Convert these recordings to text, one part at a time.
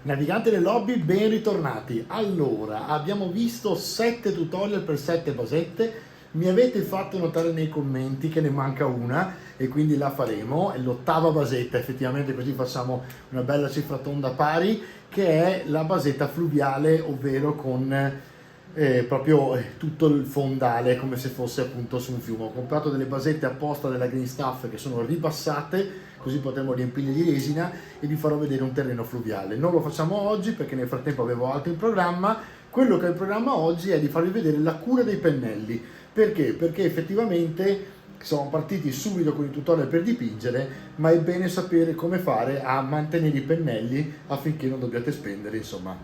Navigante del lobby, ben ritornati. Allora, abbiamo visto 7 tutorial per 7 basette. Mi avete fatto notare nei commenti che ne manca una e quindi la faremo. È l'8ª basetta, effettivamente, così facciamo una bella cifra tonda pari, che è la basetta fluviale, ovvero con proprio tutto il fondale come se fosse appunto su un fiume. Ho comprato delle basette apposta della Green Stuff che sono ribassate, così potremo riempirle di resina e vi farò vedere un terreno fluviale. Non lo facciamo oggi perché nel frattempo avevo altro in programma. Quello che ho in programma oggi è di farvi vedere la cura dei pennelli. Perché? Perché effettivamente siamo partiti subito con il tutorial per dipingere, ma è bene sapere come fare a mantenere i pennelli affinché non dobbiate spendere, insomma,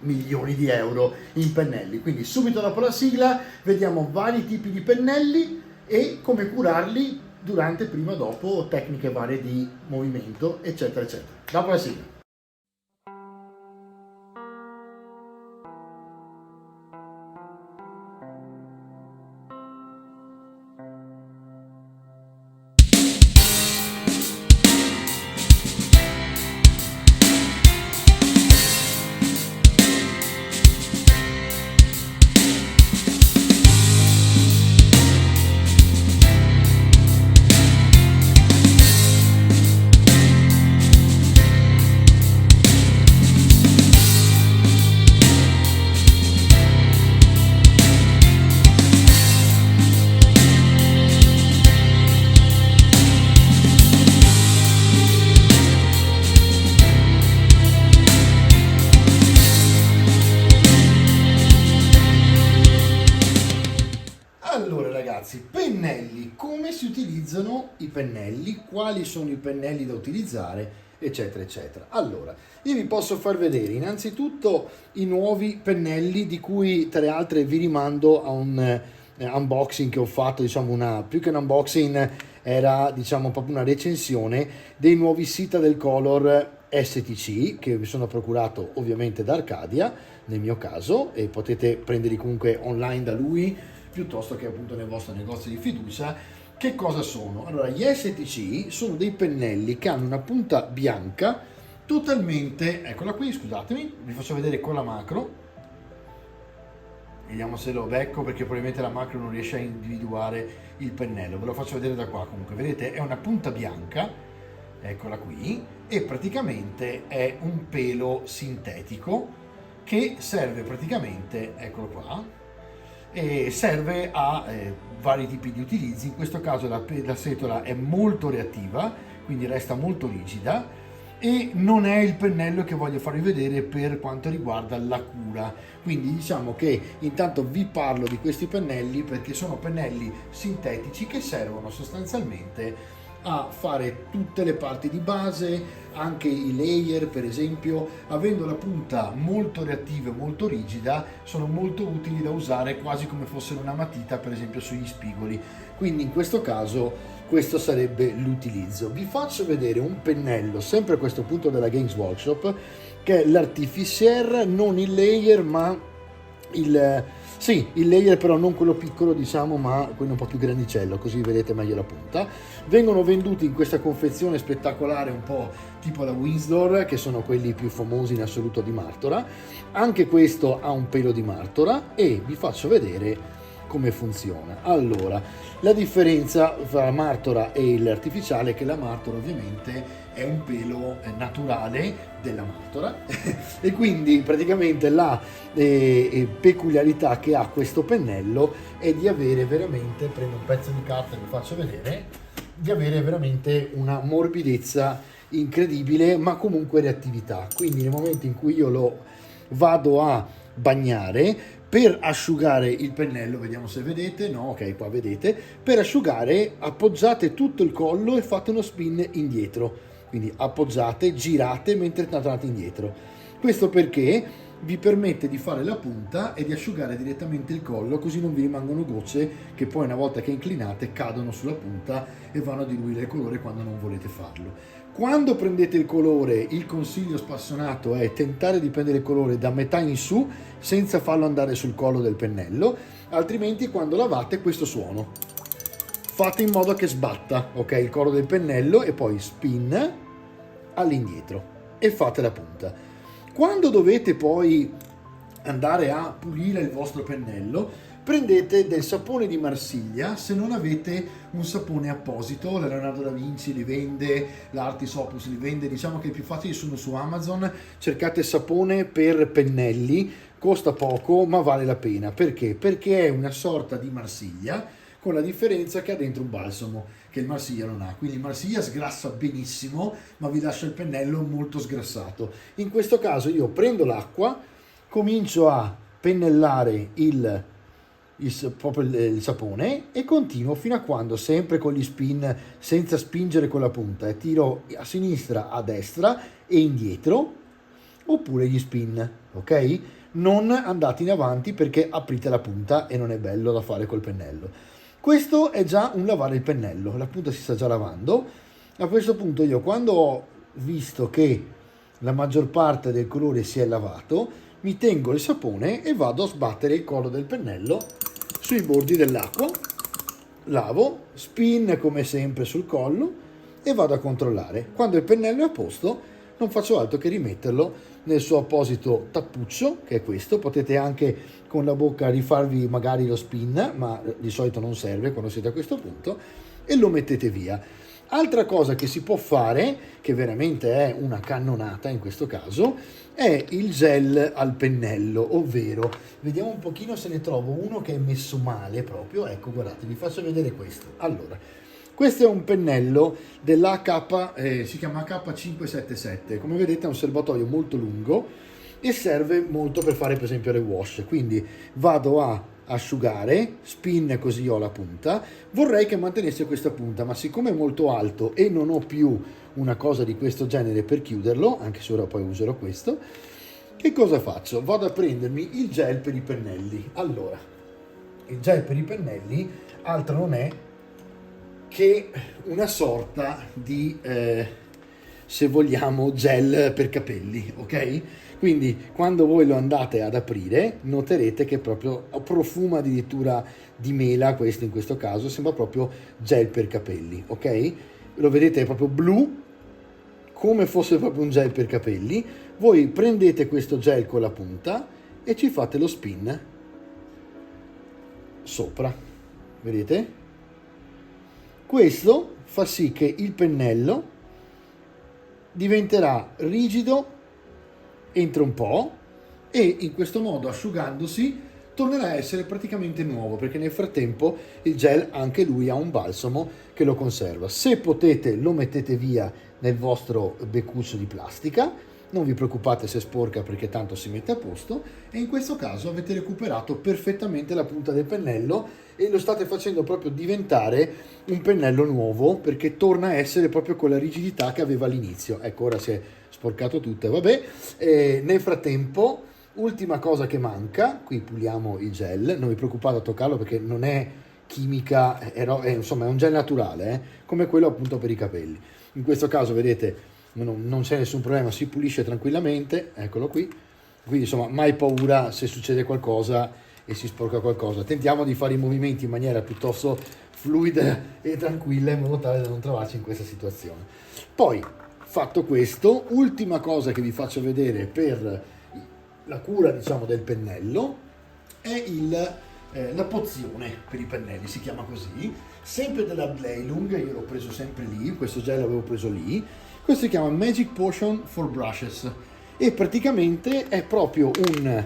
milioni di euro in pennelli. Quindi subito dopo la sigla vediamo vari tipi di pennelli e come curarli durante, prima, dopo, tecniche varie di movimento, eccetera eccetera. Dopo la sigla. Allora ragazzi, pennelli, come si utilizzano i pennelli, quali sono i pennelli da utilizzare, eccetera eccetera. Allora, io vi posso far vedere innanzitutto i nuovi pennelli, di cui tra le altre vi rimando a un unboxing che ho fatto, diciamo più che un unboxing era, diciamo, proprio una recensione dei nuovi Citadel Color STC che mi sono procurato ovviamente da Arcadia nel mio caso, e potete prenderli comunque online da lui piuttosto che appunto nel vostro negozio di fiducia. Che cosa sono? Allora, gli STC sono dei pennelli che hanno una punta bianca totalmente, eccola qui, scusatemi, vi faccio vedere con la macro, vediamo se lo becco perché probabilmente la macro non riesce a individuare il pennello, ve lo faccio vedere da qua. Comunque vedete, è una punta bianca, eccola qui, e praticamente è un pelo sintetico che serve praticamente, eccolo qua, e serve a vari tipi di utilizzi. In questo caso la setola è molto reattiva, quindi resta molto rigida, e non è il pennello che voglio farvi vedere per quanto riguarda la cura. Quindi diciamo che intanto vi parlo di questi pennelli perché sono pennelli sintetici che servono sostanzialmente a fare tutte le parti di base, anche i layer per esempio. Avendo la punta molto reattiva e molto rigida, sono molto utili da usare quasi come fossero una matita, per esempio sugli spigoli. Quindi in questo caso questo sarebbe l'utilizzo. Vi faccio vedere un pennello, sempre a questo punto della Games Workshop, che è l'Artificier, non il layer ma il layer, però non quello piccolo, diciamo, ma quello un po' più grandicello, così vedete meglio la punta. Vengono venduti in questa confezione spettacolare, un po' tipo la Windsor, che sono quelli più famosi in assoluto di Martora. Anche questo ha un pelo di Martora e vi faccio vedere come funziona. Allora, la differenza tra la Martora e l'artificiale è che la Martora ovviamente è un pelo naturale della Martora e quindi praticamente la peculiarità che ha questo pennello è di avere veramente, prendo un pezzo di carta e vi faccio vedere, di avere veramente una morbidezza incredibile, ma comunque reattività. Quindi nel momento in cui io lo vado a bagnare, per asciugare il pennello, vediamo se vedete, no, ok, qua vedete, per asciugare appoggiate tutto il collo e fate uno spin indietro, quindi appoggiate, girate mentre tornate indietro. Questo perché vi permette di fare la punta e di asciugare direttamente il collo, così non vi rimangono gocce che poi una volta che inclinate cadono sulla punta e vanno a diluire il colore quando non volete farlo. Quando prendete il colore, il consiglio spassionato è tentare di prendere il colore da metà in su senza farlo andare sul collo del pennello, altrimenti quando lavate questo suono. Fate in modo che sbatta, ok, il collo del pennello e poi spin all'indietro e fate la punta. Quando dovete poi andare a pulire il vostro pennello, prendete del sapone di Marsiglia. Se non avete un sapone apposito, Leonardo da Vinci li vende, l'Artis Opus li vende, diciamo che i più facili sono su Amazon. Cercate sapone per pennelli, costa poco ma vale la pena. Perché? Perché è una sorta di Marsiglia, con la differenza che ha dentro un balsamo che il Marsiglia non ha. Quindi il Marsiglia sgrassa benissimo, ma vi lascia il pennello molto sgrassato. In questo caso io prendo l'acqua, comincio a pennellare proprio il sapone e continuo fino a quando, sempre con gli spin, senza spingere con la punta, e tiro a sinistra, a destra e indietro, oppure gli spin, ok? Non andate in avanti perché aprite la punta e non è bello da fare col pennello. Questo è già un lavare il pennello, la punta si sta già lavando. A questo punto io, quando ho visto che la maggior parte del colore si è lavato, mi tengo il sapone e vado a sbattere il collo del pennello sui bordi dell'acqua, lavo, spin come sempre sul collo e vado a controllare. Quando il pennello è a posto, non faccio altro che rimetterlo nel suo apposito tappuccio, che è questo. Potete anche con la bocca rifarvi magari lo spin, ma di solito non serve quando siete a questo punto, e lo mettete via. Altra cosa che si può fare, che veramente è una cannonata in questo caso, è il gel al pennello, ovvero, vediamo un pochino se ne trovo uno che è messo male proprio. Ecco, guardate, vi faccio vedere questo. Allora, questo è un pennello dell'AH, si chiama H577, come vedete è un serbatoio molto lungo e serve molto per fare per esempio le wash. Quindi vado a asciugare, spin, così ho la punta. Vorrei che mantenesse questa punta, ma siccome è molto alto e non ho più una cosa di questo genere per chiuderlo, anche se ora poi userò questo, che cosa faccio? Vado a prendermi il gel per i pennelli. Allora, il gel per i pennelli altro non è che una sorta di, se vogliamo, gel per capelli, ok? Quindi quando voi lo andate ad aprire noterete che proprio profuma addirittura di mela, questo in questo caso, sembra proprio gel per capelli, ok? Lo vedete, è proprio blu, come fosse proprio un gel per capelli. Voi prendete questo gel con la punta e ci fate lo spin sopra, vedete? Questo fa sì che il pennello diventerà rigido entro un po' e in questo modo, asciugandosi, tornerà a essere praticamente nuovo, perché nel frattempo il gel anche lui ha un balsamo che lo conserva. Se potete lo mettete via nel vostro beccuccio di plastica, non vi preoccupate se è sporca perché tanto si mette a posto, e in questo caso avete recuperato perfettamente la punta del pennello e lo state facendo proprio diventare un pennello nuovo, perché torna a essere proprio con la rigidità che aveva all'inizio. Ecco, ora si è sporcato tutto e vabbè. Nel frattempo, ultima cosa che manca, qui puliamo il gel, non vi preoccupate a toccarlo perché non è chimica, insomma è un gel naturale, come quello appunto per i capelli. In questo caso vedete non c'è nessun problema, si pulisce tranquillamente, eccolo qui. Quindi insomma mai paura se succede qualcosa e si sporca qualcosa. Tentiamo di fare i movimenti in maniera piuttosto fluida e tranquilla, in modo tale da non trovarci in questa situazione. Poi, fatto questo, ultima cosa che vi faccio vedere per la cura, diciamo, del pennello è la pozione per i pennelli, si chiama così, sempre della Blalung. Io l'ho preso sempre lì, questo gel l'avevo preso lì. Questo si chiama Magic Potion for Brushes e praticamente è proprio un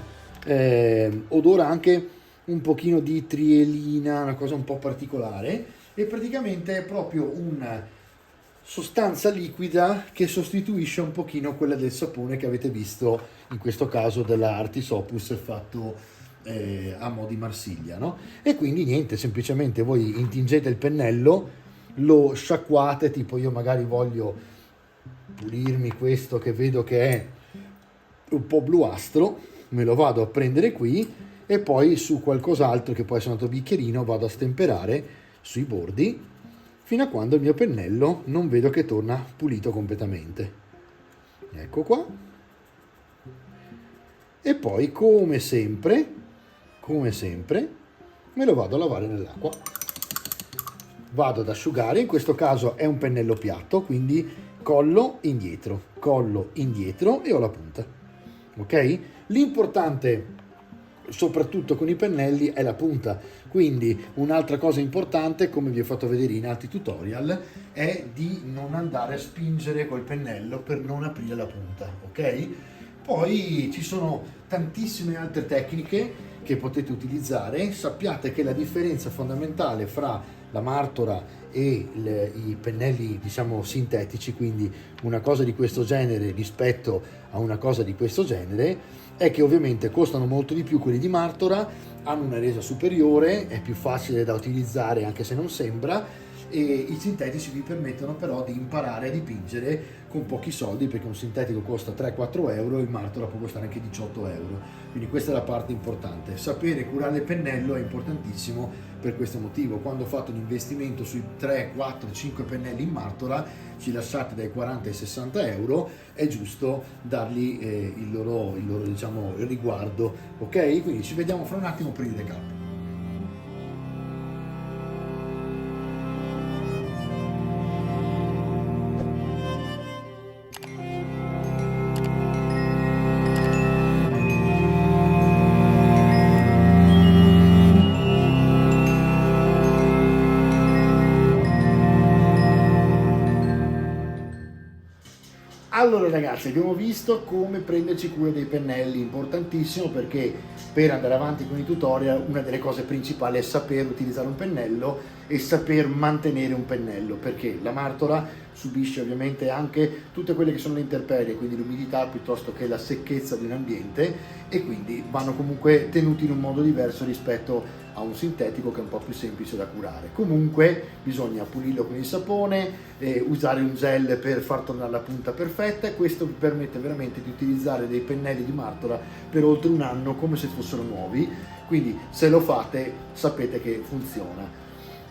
odore anche un pochino di trielina, una cosa un po' particolare, e praticamente è proprio una sostanza liquida che sostituisce un pochino quella del sapone che avete visto in questo caso della Artis Opus fatto a mo' di Marsiglia, no? E quindi niente, semplicemente voi intingete il pennello, lo sciacquate, tipo io magari voglio pulirmi questo che vedo che è un po' bluastro, me lo vado a prendere qui e poi su qualcos'altro che può essere un altro bicchierino vado a stemperare sui bordi fino a quando il mio pennello non vedo che torna pulito completamente. Ecco qua. E poi come sempre me lo vado a lavare nell'acqua. Vado ad asciugare, in questo caso è un pennello piatto, quindi collo indietro e ho la punta. ok? L'importante soprattutto con i pennelli è la punta, quindi un'altra cosa importante, come vi ho fatto vedere in altri tutorial, è di non andare a spingere col pennello per non aprire la punta, ok? Poi ci sono tantissime altre tecniche che potete utilizzare. Sappiate che la differenza fondamentale fra la martora e i pennelli diciamo sintetici, quindi una cosa di questo genere rispetto a una cosa di questo genere, è che ovviamente costano molto di più quelli di martora, hanno una resa superiore, è più facile da utilizzare anche se non sembra, e i sintetici vi permettono però di imparare a dipingere con pochi soldi, perché un sintetico costa 3-4 euro e il martora può costare anche 18 euro, quindi questa è la parte importante. Sapere curare il pennello è importantissimo per questo motivo. Quando fate un investimento sui 3, 4, 5 pennelli in martora, ci lasciate dai 40 ai 60 euro, è giusto dargli il loro diciamo riguardo, ok? Quindi ci vediamo fra un attimo per il recap. Allora ragazzi, abbiamo visto come prenderci cura dei pennelli, importantissimo, perché per andare avanti con i tutorial una delle cose principali è saper utilizzare un pennello e saper mantenere un pennello, perché la martora subisce ovviamente anche tutte quelle che sono le intemperie, quindi l'umidità piuttosto che la secchezza di un ambiente, e quindi vanno comunque tenuti in un modo diverso rispetto a un sintetico che è un po' più semplice da curare. Comunque bisogna pulirlo con il sapone, usare un gel per far tornare la punta perfetta, e questo vi permette veramente di utilizzare dei pennelli di martora per oltre un anno come se fossero nuovi, quindi se lo fate sapete che funziona.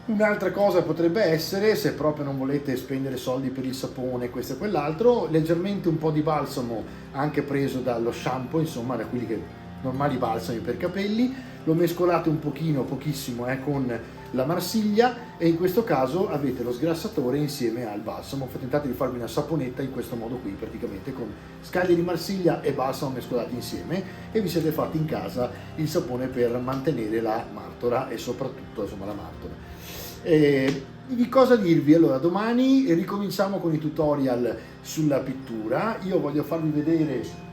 Un'altra cosa potrebbe essere, se proprio non volete spendere soldi per il sapone, questo e quell'altro, leggermente un po' di balsamo anche preso dallo shampoo, insomma da quelli che normali balsami per capelli, lo mescolate un pochino, pochissimo con la Marsiglia, e in questo caso avete lo sgrassatore insieme al balsamo. Tentate di farvi una saponetta in questo modo qui, praticamente con scaglie di Marsiglia e balsamo mescolati insieme, e vi siete fatti in casa il sapone per mantenere la martora e soprattutto insomma la martora. Di cosa dirvi? Allora, domani ricominciamo con i tutorial sulla pittura. Io voglio farvi vedere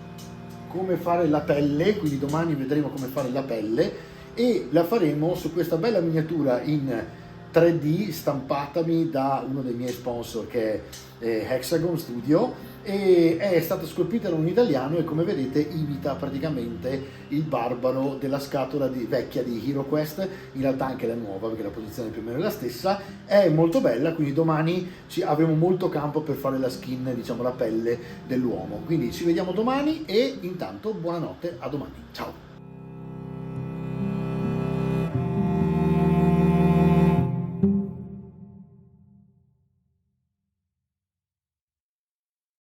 come fare la pelle, quindi domani vedremo come fare la pelle, e la faremo su questa bella miniatura in 3D stampatami da uno dei miei sponsor, che è Hexagon Studio, e è stata scolpita da un italiano, e come vedete imita praticamente il barbaro della scatola vecchia di HeroQuest, in realtà anche la nuova perché la posizione più o meno è la stessa, è molto bella, quindi domani avremo molto campo per fare la skin, diciamo la pelle dell'uomo, quindi ci vediamo domani, e intanto buonanotte, a domani, ciao!